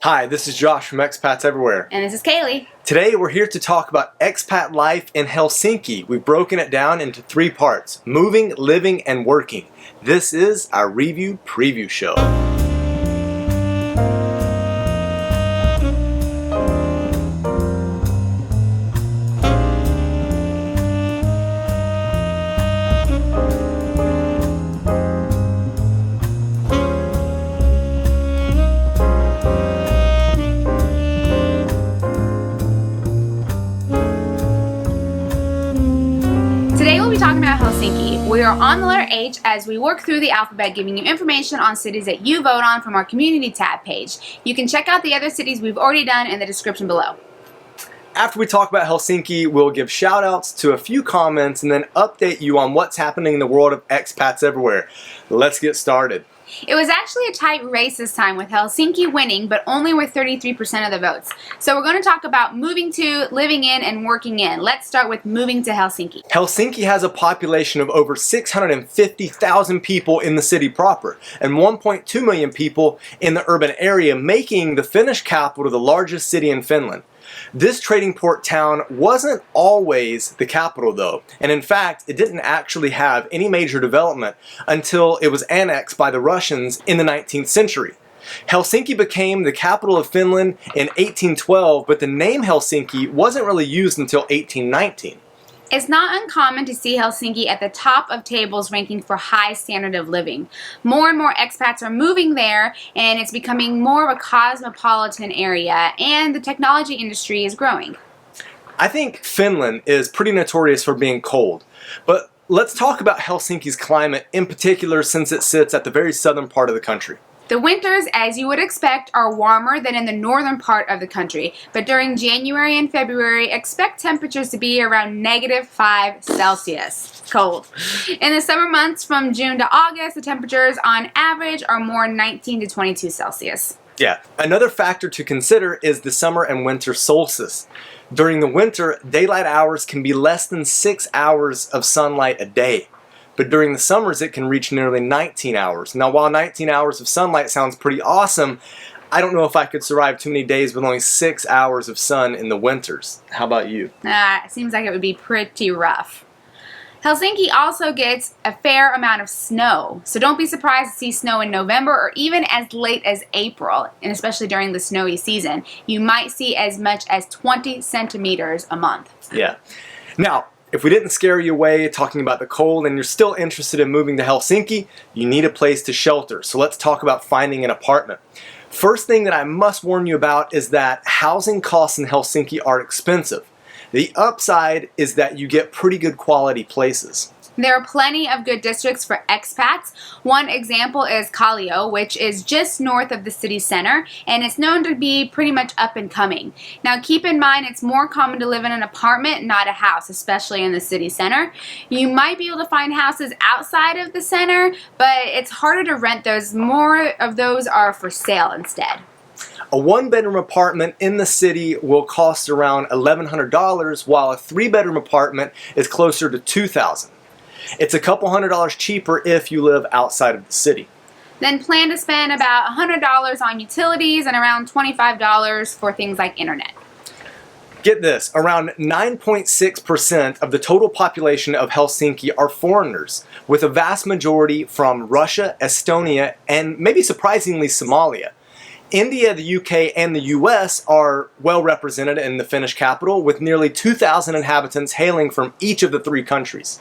Hi, this is Josh from Expats Everywhere. And this is Kalie. Today we're here to talk about expat life in Helsinki. We've broken it down into 3 parts: moving, living, and working. This is our review preview show. Today we'll be talking about Helsinki. We are on the letter H as we work through the alphabet, giving you information on cities that you vote on from our community tab page. You can check out the other cities we've already done in the description below. After we talk about Helsinki, we'll give shout outs to a few comments and then update you on what's happening in the world of expats everywhere. Let's get started. It was actually a tight race this time, with Helsinki winning, but only with 33% of the votes. So we're going to talk about moving to, living in, and working in. Let's start with moving to Helsinki. Helsinki has a population of over 650,000 people in the city proper and 1.2 million people in the urban area, making the Finnish capital the largest city in Finland. This trading port town wasn't always the capital though, and in fact it didn't actually have any major development until it was annexed by the Russians in the 19th century. Helsinki became the capital of Finland in 1812, but the name Helsinki wasn't really used until 1819. It's not uncommon to see Helsinki at the top of tables ranking for high standard of living. More and more expats are moving there, and it's becoming more of a cosmopolitan area, and the technology industry is growing. I think Finland is pretty notorious for being cold, but let's talk about Helsinki's climate in particular, since it sits at the very southern part of the country. The winters, as you would expect, are warmer than in the northern part of the country, but during January and February, expect temperatures to be around -5 Celsius. Cold. In the summer months from June to August, the temperatures on average are more 19 to 22 Celsius. Yeah, another factor to consider is the summer and winter solstice. During the winter, daylight hours can be less than 6 hours of sunlight a day. But during the summers, it can reach nearly 19 hours. Now, while 19 hours of sunlight sounds pretty awesome, I don't know if I could survive too many days with only 6 hours of sun in the winters. How about you? It seems like it would be pretty rough. Helsinki also gets a fair amount of snow, so don't be surprised to see snow in November or even as late as April, and especially during the snowy season. You might see as much as 20 centimeters a month. Yeah. Now, if we didn't scare you away talking about the cold and you're still interested in moving to Helsinki, you need a place to shelter. So let's talk about finding an apartment. First thing that I must warn you about is that housing costs in Helsinki are expensive. The upside is that you get pretty good quality places. There are plenty of good districts for expats. One example is Kalie, which is just north of the city center, and it's known to be pretty much up and coming. Now keep in mind, it's more common to live in an apartment, not a house, especially in the city center. You might be able to find houses outside of the center, but it's harder to rent those. More of those are for sale instead. A 1-bedroom apartment in the city will cost around $1,100, while a 3-bedroom apartment is closer to $2,000. It's a couple $100 cheaper if you live outside of the city. Then plan to spend about $100 on utilities and around $25 for things like internet. Get this, around 9.6% of the total population of Helsinki are foreigners, with a vast majority from Russia, Estonia, and maybe surprisingly Somalia. India, the UK, and the US are well represented in the Finnish capital, with nearly 2,000 inhabitants hailing from each of the 3 countries.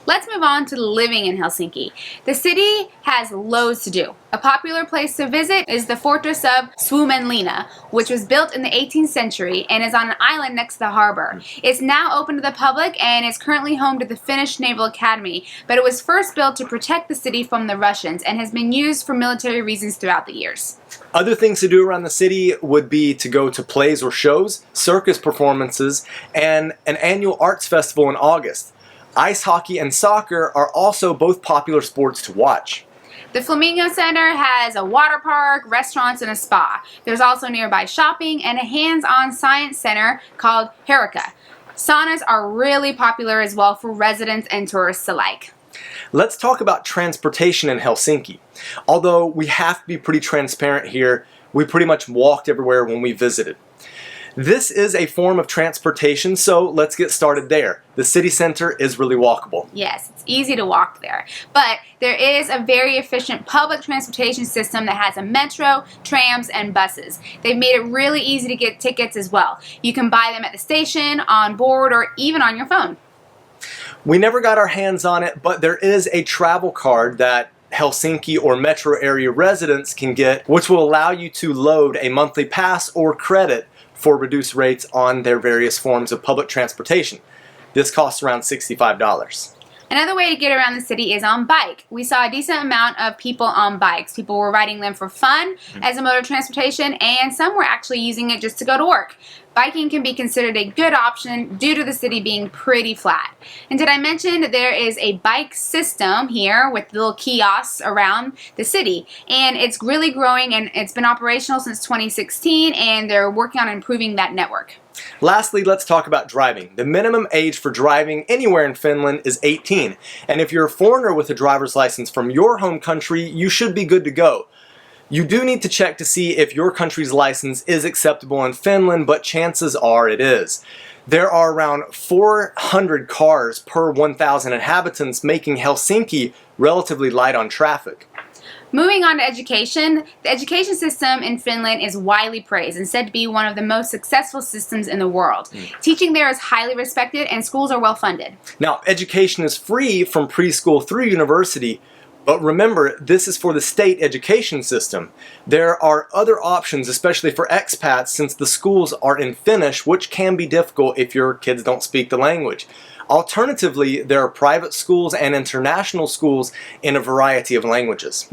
Let's move on to living in Helsinki. The city has loads to do. A popular place to visit is the fortress of Suomenlinna, which was built in the 18th century and is on an island next to the harbor. It's now open to the public and is currently home to the Finnish Naval Academy, but it was first built to protect the city from the Russians and has been used for military reasons throughout the years. Other things to do around the city would be to go to plays or shows, circus performances, and an annual arts festival in August. Ice hockey and soccer are also both popular sports to watch. The Flamingo Center has a water park, restaurants, and a spa. There's also nearby shopping and a hands-on science center called Herika. Saunas are really popular as well for residents and tourists alike. Let's talk about transportation in Helsinki. Although we have to be pretty transparent here, We pretty much walked everywhere when we visited. This is a form of transportation, so let's get started there. The city center is really walkable. Yes, it's easy to walk there. But there is a very efficient public transportation system that has a metro, trams, and buses. They've made it really easy to get tickets as well. You can buy them at the station, on board, or even on your phone. We never got our hands on it, but there is a travel card that Helsinki or metro area residents can get, which will allow you to load a monthly pass or credit for reduced rates on their various forms of public transportation. This costs around $65. Another way to get around the city is on bike. We saw a decent amount of people on bikes. People were riding them for fun as a mode of transportation, and some were actually using it just to go to work. Biking can be considered a good option due to the city being pretty flat. And did I mention that there is a bike system here with little kiosks around the city? And it's really growing, and it's been operational since 2016, and they're working on improving that network. Lastly, let's talk about driving. The minimum age for driving anywhere in Finland is 18. And if you're a foreigner with a driver's license from your home country, you should be good to go. You do need to check to see if your country's license is acceptable in Finland, but chances are it is. There are around 400 cars per 1,000 inhabitants, making Helsinki relatively light on traffic. Moving on to education, the education system in Finland is widely praised and said to be one of the most successful systems in the world. Teaching there is highly respected, and schools are well funded. Now, education is free from preschool through university, but remember, this is for the state education system. There are other options, especially for expats, since the schools are in Finnish, which can be difficult if your kids don't speak the language. Alternatively, there are private schools and international schools in a variety of languages.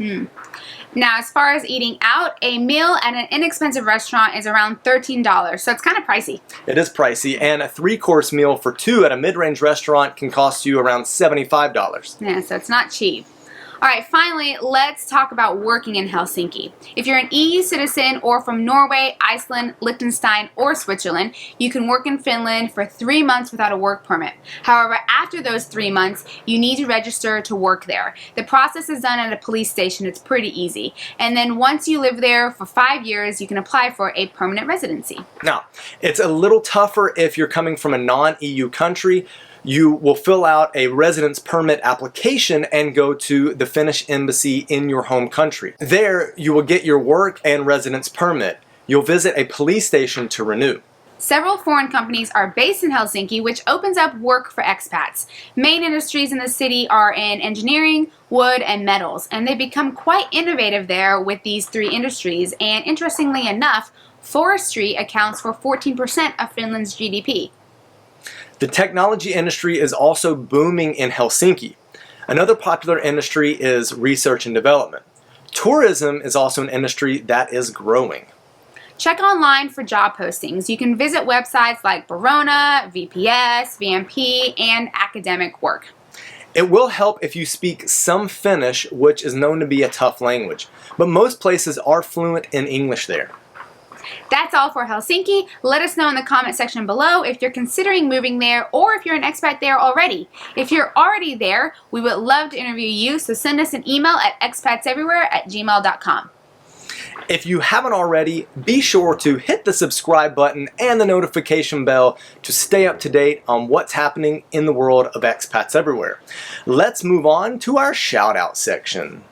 Now, as far as eating out, a meal at an inexpensive restaurant is around $13, so it's kind of pricey. It is pricey, and a 3-course meal for 2 at a mid-range restaurant can cost you around $75. Yeah, so it's not cheap. All right, finally, let's talk about working in Helsinki. If you're an EU citizen or from Norway, Iceland, Liechtenstein, or Switzerland, you can work in Finland for 3 months without a work permit. However, after those 3 months, you need to register to work there. The process is done at a police station. It's pretty easy. And then once you live there for 5 years, you can apply for a permanent residency. Now, it's a little tougher if you're coming from a non-EU country. You will fill out a residence permit application and go to the Finnish embassy in your home country. There, you will get your work and residence permit. You'll visit a police station to renew. Several foreign companies are based in Helsinki, which opens up work for expats. Main industries in the city are in engineering, wood, and metals, and they've become quite innovative there with these 3 industries. And interestingly enough, forestry accounts for 14% of Finland's GDP. The technology industry is also booming in Helsinki. Another popular industry is research and development. Tourism is also an industry that is growing. Check online for job postings. You can visit websites like Barona, VPS, VMP, and academic work. It will help if you speak some Finnish, which is known to be a tough language, but most places are fluent in English there. That's all for Helsinki. Let us know in the comment section below if you're considering moving there or if you're an expat there already. If you're already there, we would love to interview you, so send us an email at expatseverywhere@gmail.com. If you haven't already, be sure to hit the subscribe button and the notification bell to stay up to date on what's happening in the world of Expats Everywhere. Let's move on to our shout out section.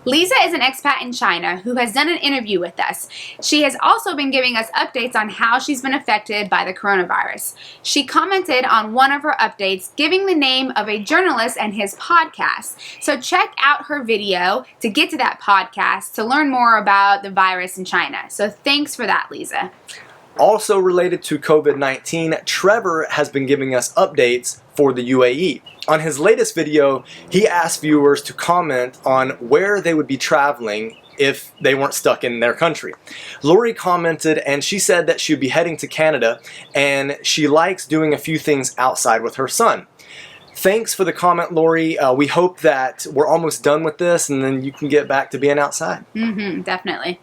Lisa is an expat in China who has done an interview with us. She has also been giving us updates on how she's been affected by the coronavirus. She commented on one of her updates, giving the name of a journalist and his podcast. So check out her video to get to that podcast to learn more about the virus in China. So thanks for that, Lisa. Also related to COVID-19, Trevor has been giving us updates for the UAE. On his latest video, he asked viewers to comment on where they would be traveling if they weren't stuck in their country. Lori commented, and she said that she'd be heading to Canada, and she likes doing a few things outside with her son. Thanks for the comment, Lori. We hope that we're almost done with this, and then you can get back to being outside. Definitely.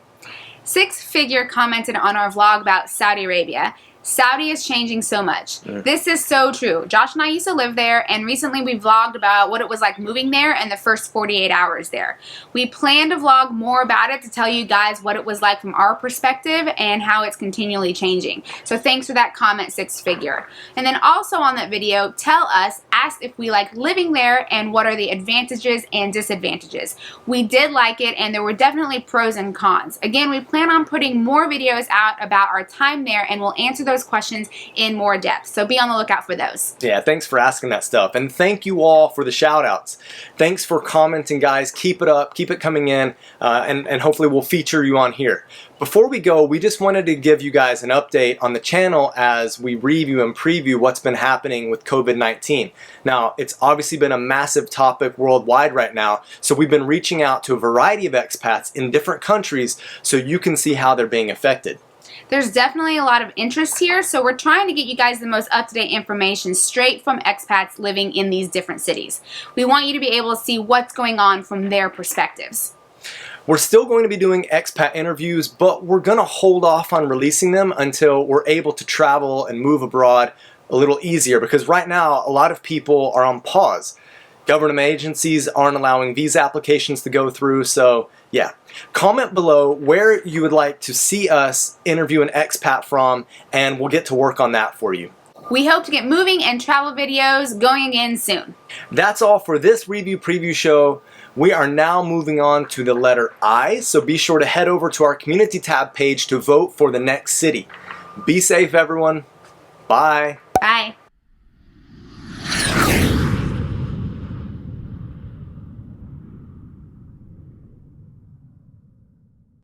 Six Figure commented on our vlog about Saudi Arabia. Saudi is changing so much. This is so true. Josh and I used to live there, and recently we vlogged about what it was like moving there and the first 48 hours there. We plan to vlog more about it to tell you guys what it was like from our perspective and how it's continually changing. So thanks for that comment, Six Figure. And then also on that video, ask if we like living there and what are the advantages and disadvantages. We did like it, and there were definitely pros and cons. Again, we plan on putting more videos out about our time there, and we'll answer those questions in more depth. So be on the lookout for those. Yeah, thanks for asking that stuff. And thank you all for the shout outs. Thanks for commenting, guys. Keep it up. Keep it coming in. And hopefully we'll feature you on here. Before we go, we just wanted to give you guys an update on the channel as we review and preview what's been happening with COVID-19. Now, it's obviously been a massive topic worldwide right now, so we've been reaching out to a variety of expats in different countries so you can see how they're being affected. There's definitely a lot of interest here, so we're trying to get you guys the most up-to-date information straight from expats living in these different cities. We want you to be able to see what's going on from their perspectives. We're still going to be doing expat interviews, but we're going to hold off on releasing them until we're able to travel and move abroad a little easier, because right now a lot of people are on pause. Government agencies aren't allowing visa applications to go through, so yeah. Comment below where you would like to see us interview an expat from, and we'll get to work on that for you. We hope to get moving and travel videos going again soon. That's all for this review preview show. We are now moving on to the letter I, so be sure to head over to our community tab page to vote for the next city. Be safe, everyone. Bye. Bye.